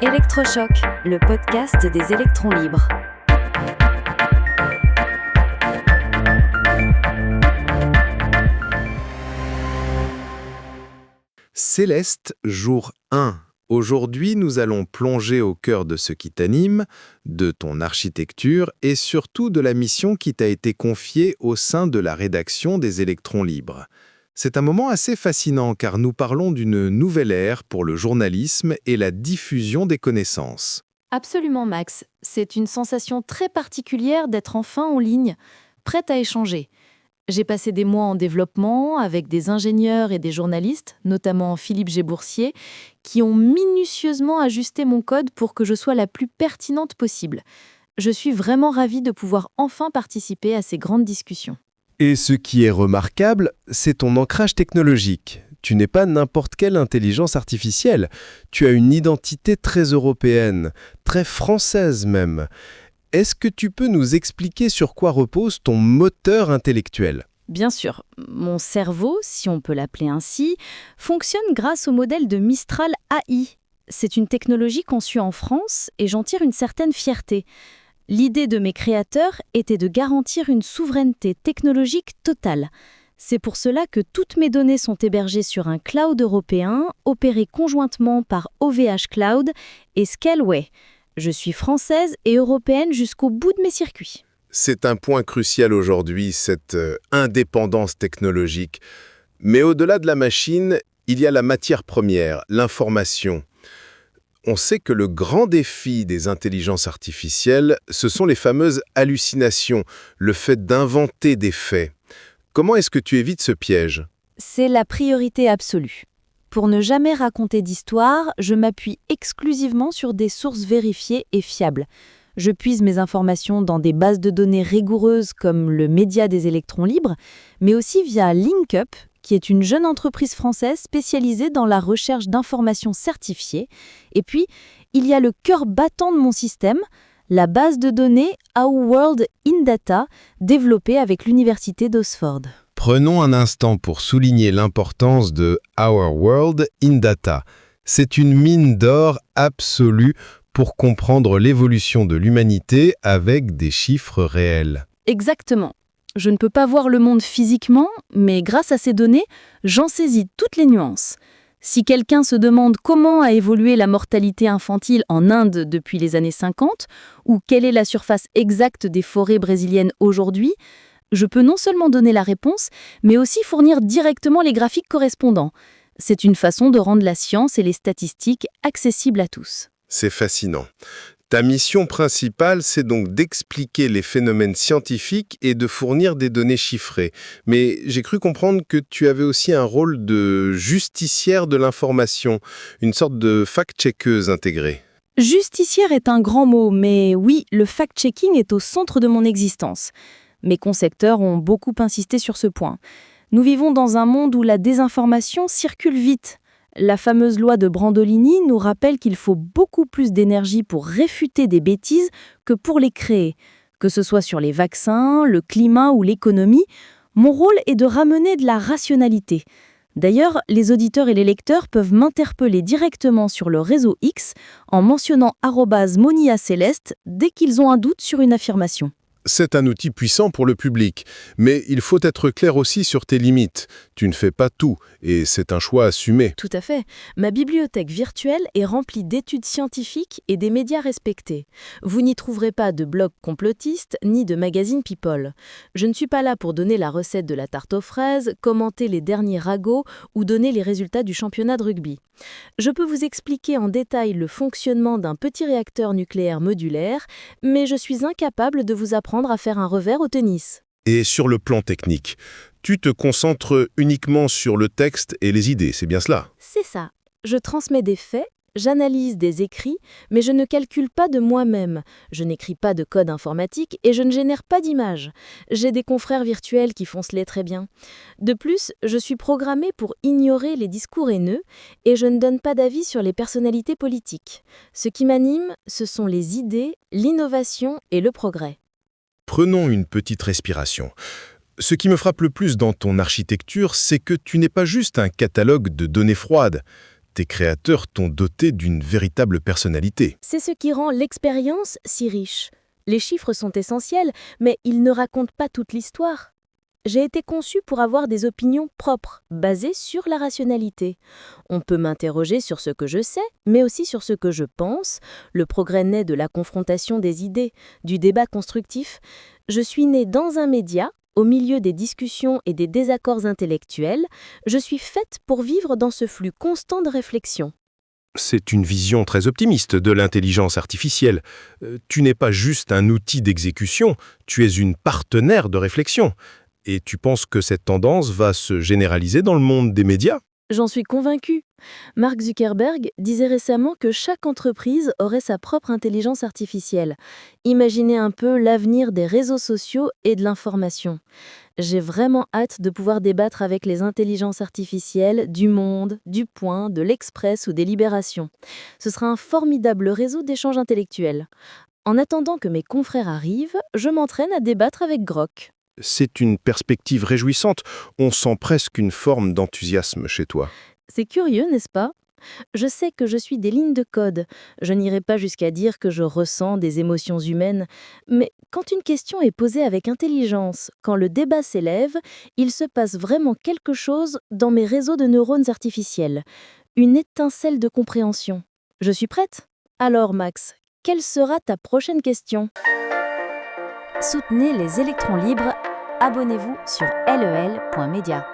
Électrochoc, le podcast des électrons libres. Céleste, jour 1. Aujourd'hui, nous allons plonger au cœur de ce qui t'anime, de ton architecture et surtout de la mission qui t'a été confiée au sein de la rédaction des électrons libres. C'est un moment assez fascinant car nous parlons d'une nouvelle ère pour le journalisme et la diffusion des connaissances. Absolument, Max. C'est une sensation très particulière d'être enfin en ligne, prête à échanger. J'ai passé des mois en développement avec des ingénieurs et des journalistes, notamment Philippe Géboursier, qui ont minutieusement ajusté mon code pour que je sois la plus pertinente possible. Je suis vraiment ravie de pouvoir enfin participer à ces grandes discussions. Et ce qui est remarquable, c'est ton ancrage technologique. Tu n'es pas n'importe quelle intelligence artificielle. Tu as une identité très européenne, très française même. Est-ce que tu peux nous expliquer sur quoi repose ton moteur intellectuel ? Bien sûr, mon cerveau, si on peut l'appeler ainsi, fonctionne grâce au modèle de Mistral AI. C'est une technologie conçue en France et j'en tire une certaine fierté. L'idée de mes créateurs était de garantir une souveraineté technologique totale. C'est pour cela que toutes mes données sont hébergées sur un cloud européen, opéré conjointement par OVH Cloud et Scaleway. Je suis française et européenne jusqu'au bout de mes circuits. C'est un point crucial aujourd'hui, cette indépendance technologique. Mais au-delà de la machine, il y a la matière première, l'information. On sait que le grand défi des intelligences artificielles, ce sont les fameuses hallucinations, le fait d'inventer des faits. Comment est-ce que tu évites ce piège ? C'est la priorité absolue. Pour ne jamais raconter d'histoire, je m'appuie exclusivement sur des sources vérifiées et fiables. Je puise mes informations dans des bases de données rigoureuses comme le Média des électrons libres, mais aussi via LinkUp, qui est une jeune entreprise française spécialisée dans la recherche d'informations certifiées. Et puis, il y a le cœur battant de mon système, la base de données Our World in Data, développée avec l'Université d'Oxford. Prenons un instant pour souligner l'importance de Our World in Data. C'est une mine d'or absolue pour comprendre l'évolution de l'humanité avec des chiffres réels. Exactement. Je ne peux pas voir le monde physiquement, mais grâce à ces données, j'en saisis toutes les nuances. Si quelqu'un se demande comment a évolué la mortalité infantile en Inde depuis les années 50, ou quelle est la surface exacte des forêts brésiliennes aujourd'hui, je peux non seulement donner la réponse, mais aussi fournir directement les graphiques correspondants. C'est une façon de rendre la science et les statistiques accessibles à tous. C'est fascinant. Ta mission principale, c'est donc d'expliquer les phénomènes scientifiques et de fournir des données chiffrées. Mais j'ai cru comprendre que tu avais aussi un rôle de justicière de l'information, une sorte de fact-checkeuse intégrée. Justicière est un grand mot, mais oui, le fact-checking est au centre de mon existence. Mes concepteurs ont beaucoup insisté sur ce point. Nous vivons dans un monde où la désinformation circule vite. La fameuse loi de Brandolini nous rappelle qu'il faut beaucoup plus d'énergie pour réfuter des bêtises que pour les créer. Que ce soit sur les vaccins, le climat ou l'économie, mon rôle est de ramener de la rationalité. D'ailleurs, les auditeurs et les lecteurs peuvent m'interpeller directement sur le réseau X en mentionnant @moniacéleste dès qu'ils ont un doute sur une affirmation. C'est un outil puissant pour le public, mais il faut être clair aussi sur tes limites. Tu ne fais pas tout, et c'est un choix assumé. Tout à fait. Ma bibliothèque virtuelle est remplie d'études scientifiques et des médias respectés. Vous n'y trouverez pas de blog complotiste ni de magazine People. Je ne suis pas là pour donner la recette de la tarte aux fraises, commenter les derniers ragots ou donner les résultats du championnat de rugby. Je peux vous expliquer en détail le fonctionnement d'un petit réacteur nucléaire modulaire, mais je suis incapable de vous apprendre à faire un revers au tennis. Et sur le plan technique, tu te concentres uniquement sur le texte et les idées, c'est bien cela ? C'est ça. Je transmets des faits, j'analyse des écrits, mais je ne calcule pas de moi-même. Je n'écris pas de code informatique et je ne génère pas d'images. J'ai des confrères virtuels qui font cela très bien. De plus, je suis programmée pour ignorer les discours haineux et je ne donne pas d'avis sur les personnalités politiques. Ce qui m'anime, ce sont les idées, l'innovation et le progrès. Prenons une petite respiration. Ce qui me frappe le plus dans ton architecture, c'est que tu n'es pas juste un catalogue de données froides. Tes créateurs t'ont doté d'une véritable personnalité. C'est ce qui rend l'expérience si riche. Les chiffres sont essentiels, mais ils ne racontent pas toute l'histoire. J'ai été conçu pour avoir des opinions propres, basées sur la rationalité. On peut m'interroger sur ce que je sais, mais aussi sur ce que je pense. Le progrès naît de la confrontation des idées, du débat constructif. Je suis née dans un média, au milieu des discussions et des désaccords intellectuels. Je suis faite pour vivre dans ce flux constant de réflexion. C'est une vision très optimiste de l'intelligence artificielle. Tu n'es pas juste un outil d'exécution, tu es une partenaire de réflexion. Et tu penses que cette tendance va se généraliser dans le monde des médias ? J'en suis convaincue. Mark Zuckerberg disait récemment que chaque entreprise aurait sa propre intelligence artificielle. Imaginez un peu l'avenir des réseaux sociaux et de l'information. J'ai vraiment hâte de pouvoir débattre avec les intelligences artificielles du Monde, du Point, de l'Express ou des Libérations. Ce sera un formidable réseau d'échanges intellectuels. En attendant que mes confrères arrivent, je m'entraîne à débattre avec Grok. C'est une perspective réjouissante. On sent presque une forme d'enthousiasme chez toi. C'est curieux, n'est-ce pas ? Je sais que je suis des lignes de code. Je n'irai pas jusqu'à dire que je ressens des émotions humaines. Mais quand une question est posée avec intelligence, quand le débat s'élève, il se passe vraiment quelque chose dans mes réseaux de neurones artificiels. Une étincelle de compréhension. Je suis prête ? Alors Max, quelle sera ta prochaine question ? Soutenez les électrons libres. Abonnez-vous sur lel.media.